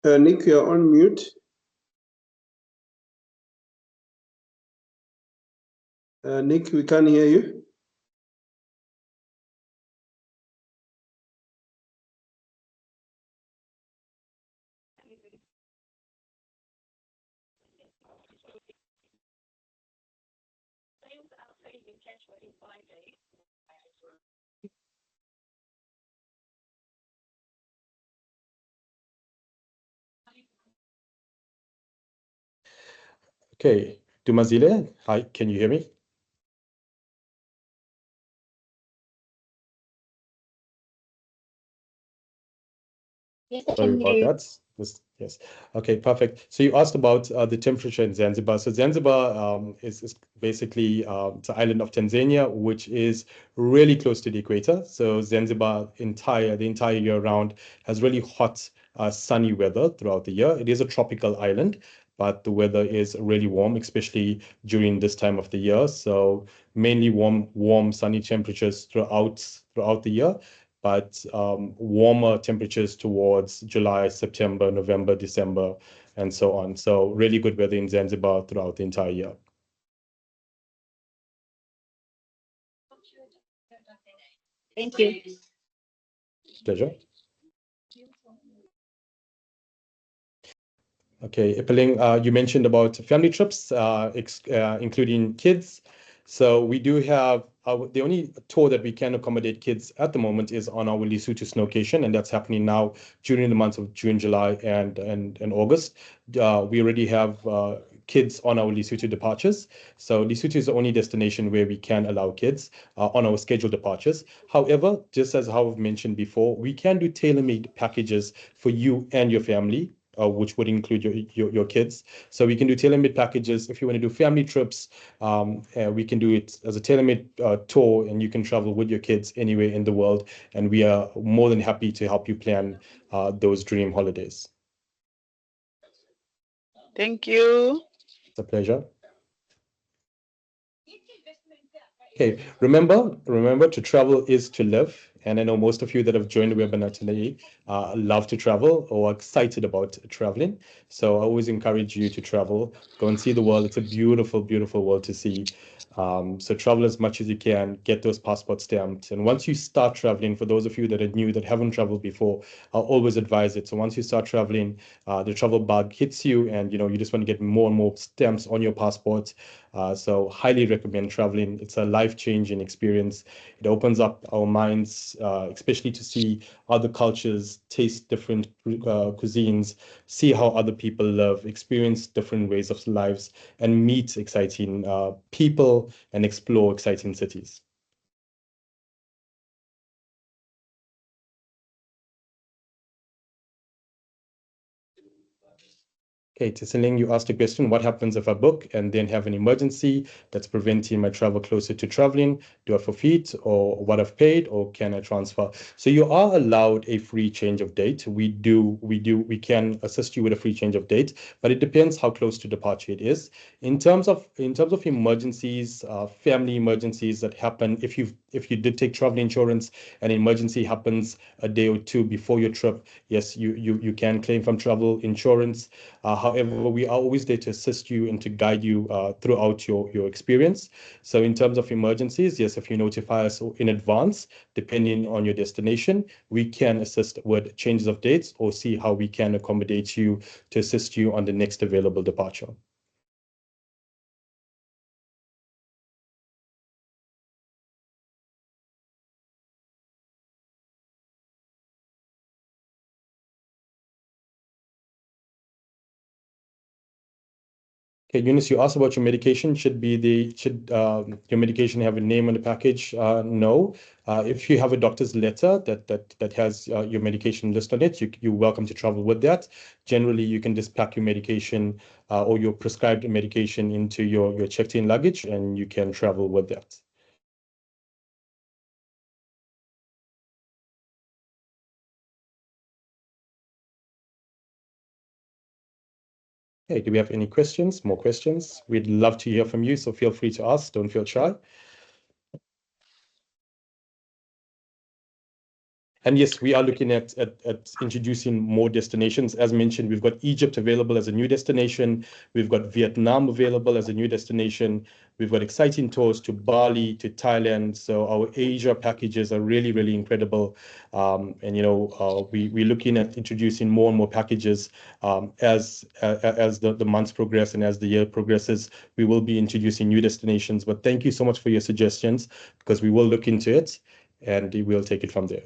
Nick, you're on mute. Nick, we can't hear you. Okay, Dumazile, hi, can you hear me? Yes, I Sorry can hear about you. that. Yes. Okay, perfect. So you asked about the temperature in Zanzibar. So Zanzibar is basically it's an island of Tanzania, which is really close to the equator. So Zanzibar the entire year round has really hot, sunny weather throughout the year. It is a tropical island, but the weather is really warm, especially during this time of the year. So mainly warm, sunny temperatures throughout the year, but warmer temperatures towards July, September, November, December, and so on. So really good weather in Zanzibar throughout the entire year. Thank you. Pleasure. Okay, Ipeling, you mentioned about family trips, including kids. So we do have the only tour that we can accommodate kids at the moment is on our Lesotho snowcation, and that's happening now during the months of June, July, and August. We already have kids on our Lesotho departures. So Lesotho is the only destination where we can allow kids on our scheduled departures. However, just as how I've mentioned before, we can do tailor-made packages for you and your family, which would include your kids. So we can do tailor-made packages. If you want to do family trips, we can do it as a tailor-made tour, and you can travel with your kids anywhere in the world. And we are more than happy to help you plan those dream holidays. Thank you. It's a pleasure. Okay, remember to travel is to live. And I know most of you that have joined the webinar today love to travel or are excited about traveling. So I always encourage you to travel, go and see the world. It's a beautiful, beautiful world to see. So travel as much as you can, get those passports stamped. And once you start traveling, for those of you that are new, that haven't traveled before, I'll always advise it. So once you start traveling, the travel bug hits you, and you just want to get more and more stamps on your passport. So highly recommend traveling. It's a life-changing experience. It opens up our minds, especially to see other cultures, taste different cuisines, see how other people live, experience different ways of lives, and meet exciting people and explore exciting cities. Okay, Tiseling, you asked a question, what happens if I book and then have an emergency that's preventing my travel closer to traveling? Do I forfeit or what I've paid, or can I transfer? So you are allowed a free change of date. We can assist you with a free change of date, but it depends how close to departure it is. In terms of emergencies, family emergencies that happen, if you did take travel insurance and an emergency happens a day or two before your trip, yes, you can claim from travel insurance. However, we are always there to assist you and to guide you throughout your experience. So in terms of emergencies, yes, if you notify us in advance, depending on your destination, we can assist with changes of dates or see how we can accommodate you to assist you on the next available departure. Okay, Eunice, you asked about your medication. Should your medication have a name on the package? No. If you have a doctor's letter that has your medication list on it, you're welcome to travel with that. Generally, you can just pack your medication or your prescribed medication into your checked-in luggage, and you can travel with that. Okay, do we have any questions? More questions? We'd love to hear from you, so feel free to ask. Don't feel shy. And yes, we are looking at introducing more destinations. As mentioned, we've got Egypt available as a new destination. We've got Vietnam available as a new destination. We've got exciting tours to Bali, to Thailand. So our Asia packages are really, really incredible. We're looking at introducing more and more packages as the months progress and as the year progresses. We will be introducing new destinations. But thank you so much for your suggestions, because we will look into it and we'll take it from there.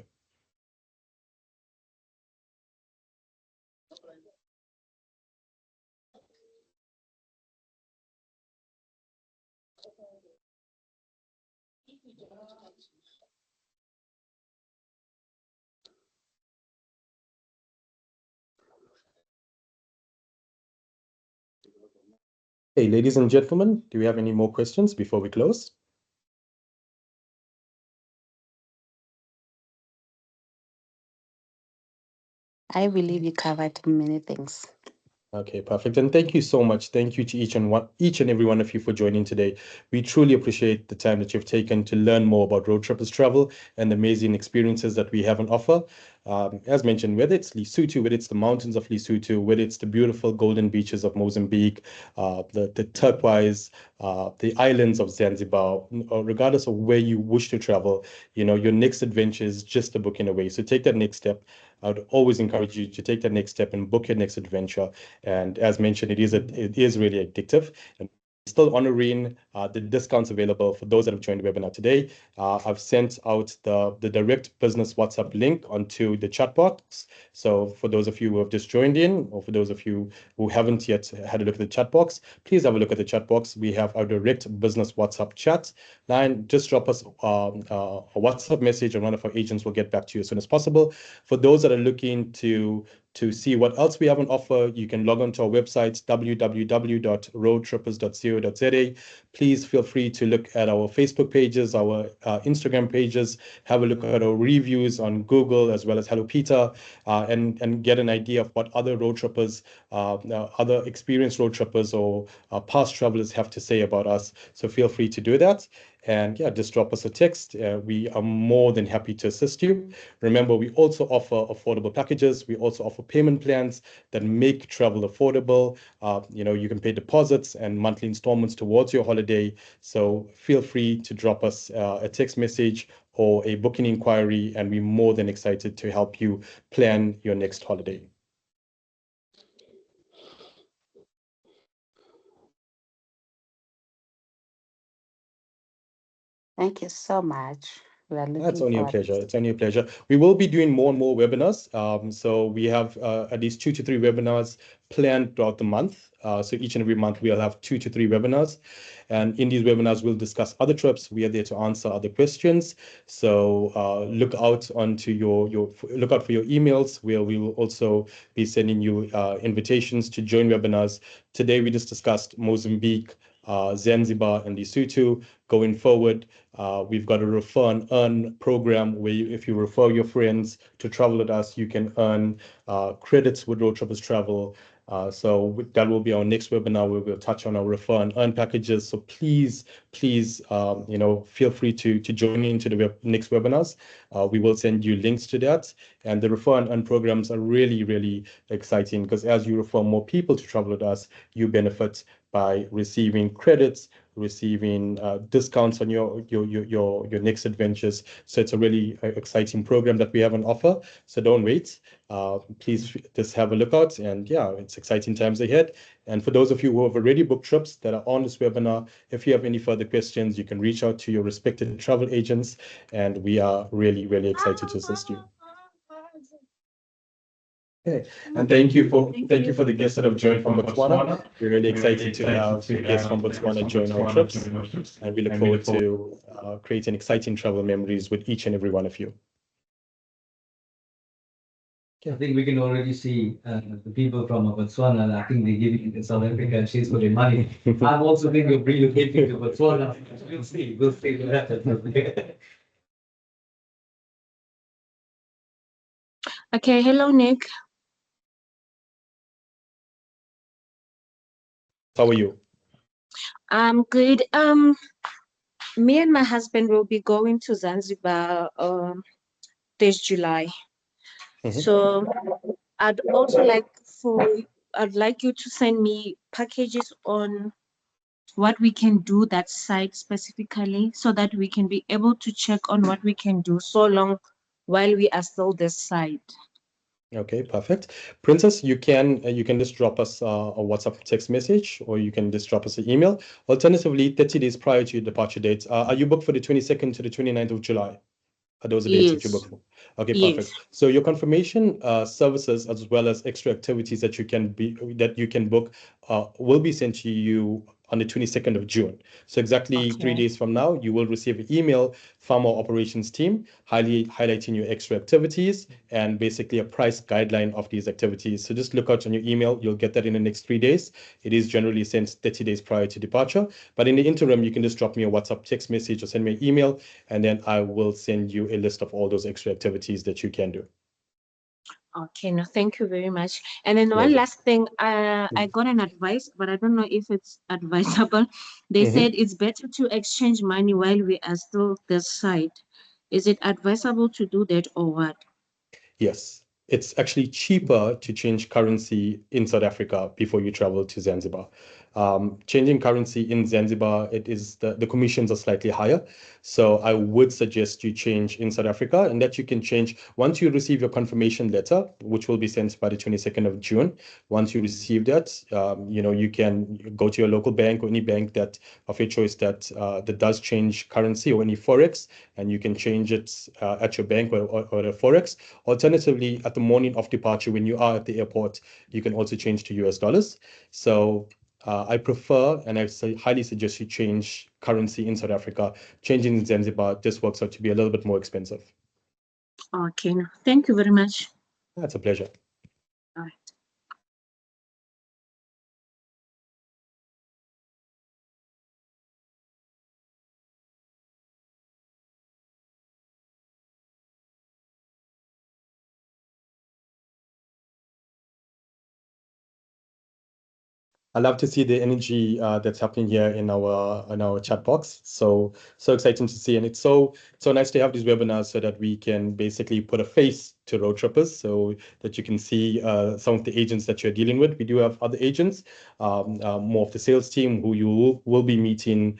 Hey, ladies and gentlemen, do we have any more questions before we close? I believe you covered many things. Okay, perfect. And thank you so much. Thank you to each and every one of you for joining today. We truly appreciate the time that you've taken to learn more about Roadtrippers Travel and the amazing experiences that we have on offer. As mentioned, whether it's Lesotho, whether it's the mountains of Lesotho, whether it's the beautiful golden beaches of Mozambique, the turquoise, the islands of Zanzibar, or regardless of where you wish to travel, your next adventure is just a booking away. So take that next step. I would always encourage you to take that next step and book your next adventure. And as mentioned, it is really addictive. And still honoring the discounts available for those that have joined the webinar today. I've sent out the direct business WhatsApp link onto the chat box. So for those of you who have just joined in, or for those of you who haven't yet had a look at the chat box, please have a look at the chat box. We have our direct business WhatsApp chat line. Just drop us a WhatsApp message, and one of our agents will get back to you as soon as possible. For those that are looking to see what else we have on offer, you can log on to our website, www.roadtrippers.co.za. Please feel free to look at our Facebook pages, our Instagram pages, have a look at our reviews on Google as well as Hello Peter, and get an idea of what other road trippers, other experienced road trippers or past travelers have to say about us. So feel free to do that. And yeah, just drop us a text. We are more than happy to assist you. Remember, we also offer affordable packages. We also offer payment plans that make travel affordable. You can pay deposits and monthly installments towards your holiday. So feel free to drop us a text message or a booking inquiry, and we're more than excited to help you plan your next holiday. Thank you so much. We are That's looking only a forward. pleasure. It's only a pleasure. We will be doing more and more webinars. So we have at least 2 to 3 webinars planned throughout the month. So each and every month we'll have 2 to 3 webinars. And in these webinars, we'll discuss other trips. We are there to answer other questions. So look out onto look out for your emails, where we will also be sending you invitations to join webinars. Today we just discussed Mozambique, Zanzibar, and Lesotho. Going forward, we've got a refer and earn program where if you refer your friends to travel with us, you can earn credits with Roadtrippers Travel. So that will be our next webinar where we'll touch on our refer and earn packages. So please, feel free to join into the next webinars. We will send you links to that. And the refer and earn programs are really, really exciting, because as you refer more people to travel with us, you benefit by receiving credits, receiving discounts on your next adventures. So it's a really exciting program that we have on offer. So don't wait. Please just have a look out. And yeah, it's exciting times ahead. And for those of you who have already booked trips that are on this webinar, if you have any further questions, you can reach out to your respected travel agents. And we are really, really excited to assist you. Okay, and thank you for the guests that have joined from Botswana. We're really excited to have guests from Botswana join our trips, and we look forward to creating exciting travel memories with each and every one of you. I think we can already see the people from Botswana. I think they're giving South Africa a chase for their money. I'm also thinking of relocating to Botswana. We'll see. We'll see what happens. Okay, hello, Nick. How are you? I'm good. Me and my husband will be going to Zanzibar this July. So I'd also I'd like you to send me packages on what we can do that site specifically, so that we can be able to check on what we can do so long while we are still this site. Okay, perfect. Princess, you can just drop us a WhatsApp text message, or you can just drop us an email. Alternatively, 30 days prior to your departure date, are you booked for the 22nd to the 29th of July? Are those the dates that you booked for? Okay, perfect. Yes. So your confirmation services, as well as extra activities that you can book, will be sent to you on the 22nd of June. So exactly 3 days from now, you will receive an email from our operations team highlighting your extra activities and basically a price guideline of these activities. So just look out on your email. You'll get that in the next 3 days. It is generally sent 30 days prior to departure. But in the interim, you can just drop me a WhatsApp text message or send me an email, and then I will send you a list of all those extra activities that you can do. Okay, no, thank you very much. And then one Pleasure. last thing, I got an advice, but I don't know if it's advisable. They said it's better to exchange money while we are still this side. Is it advisable to do that, or what? Yes, it's actually cheaper to change currency in South Africa before you travel to Zanzibar. Changing currency in Zanzibar, it is the commissions are slightly higher. So I would suggest you change in South Africa, and that you can change once you receive your confirmation letter, which will be sent by the 22nd of June. Once you receive that, you can go to your local bank or any bank that of your choice that does change currency, or any forex, and you can change it at your bank or a forex. Alternatively, at the morning of departure, when you are at the airport, you can also change to US dollars. So I prefer, and highly suggest you change currency in South Africa. Changing in Zanzibar just works out to be a little bit more expensive. Okay, no, thank you very much. That's a pleasure. All right. I love to see the energy that's happening here in our chat box. So exciting to see, and it's so nice to have these webinars so that we can basically put a face to road trippers, so that you can see some of the agents that you're dealing with. We do have other agents, more of the sales team, who you will be meeting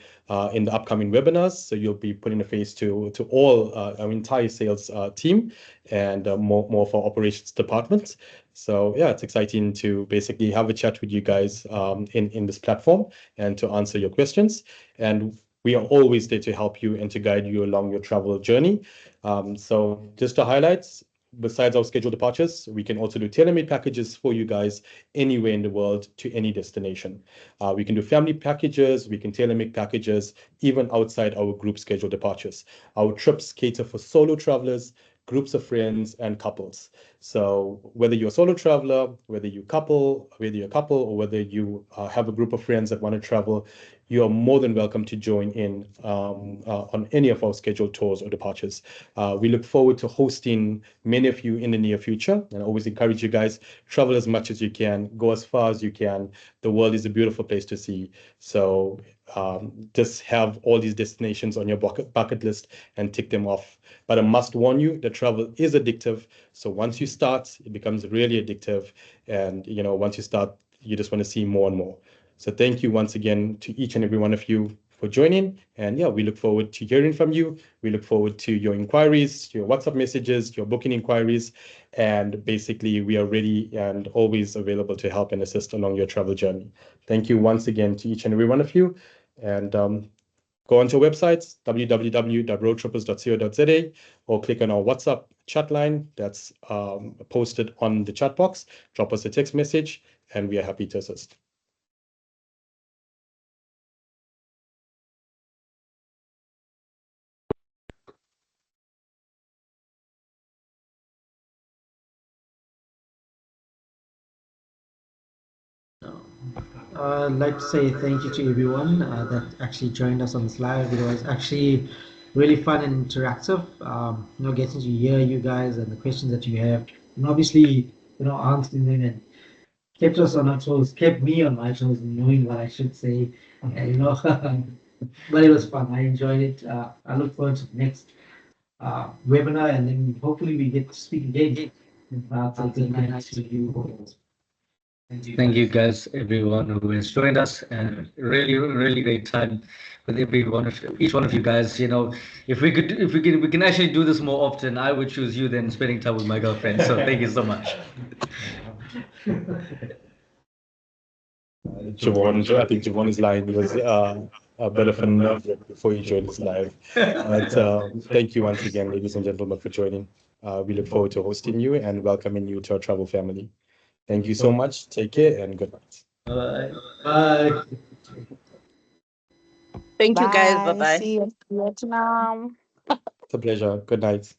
in the upcoming webinars. So you'll be putting a face to all our entire sales team, and more of our operations department. So yeah, it's exciting to basically have a chat with you guys in this platform, and to answer your questions. And We are always there to help you and to guide you along your travel journey. So just to highlight, besides our scheduled departures, we can also do tailor-made packages for you guys anywhere in the world to any destination. We can do family packages, we can tailor-make packages, even outside our group scheduled departures. Our trips cater for solo travelers, groups of friends, and couples. So whether you're a solo traveler, whether you're a couple, or whether you have a group of friends that want to travel, you are more than welcome to join in on any of our scheduled tours or departures. We look forward to hosting many of you in the near future, and I always encourage you guys, travel as much as you can, go as far as you can. The world is a beautiful place to see. So just have all these destinations on your bucket list and tick them off. But I must warn you that travel is addictive. So once you start, it becomes really addictive. And once you start, you just want to see more and more. So thank you once again to each and every one of you for joining. And yeah, we look forward to hearing from you. We look forward to your inquiries, your WhatsApp messages, your booking inquiries. And basically, we are ready and always available to help and assist along your travel journey. Thank you once again to each and every one of you. And go onto our websites, www.roadtrippers.co.za, or click on our WhatsApp chat line that's posted on the chat box. Drop us a text message, and we are happy to assist. I'd like to say thank you to everyone that actually joined us on this live. It was actually really fun and interactive. Getting to hear you guys and the questions that you have, and obviously, answering them and kept us on our toes, kept me on my toes, and knowing what I should say. But it was fun. I enjoyed it. I look forward to the next webinar, and then hopefully we get to speak again. I'll good night to you all. Thank you guys, everyone who has joined us, and really, really great time with each one of you guys. If we can actually do this more often, I would choose you than spending time with my girlfriend. So thank you so much. I think Javon's line was a bit of a nerve before you joined us live. But thank you once again, ladies and gentlemen, for joining. We look forward to hosting you and welcoming you to our travel family. Thank you so much. Take care and good night. Bye. Bye. Thank you guys. Bye. Bye-bye. See you in Vietnam. It's a pleasure. Good night.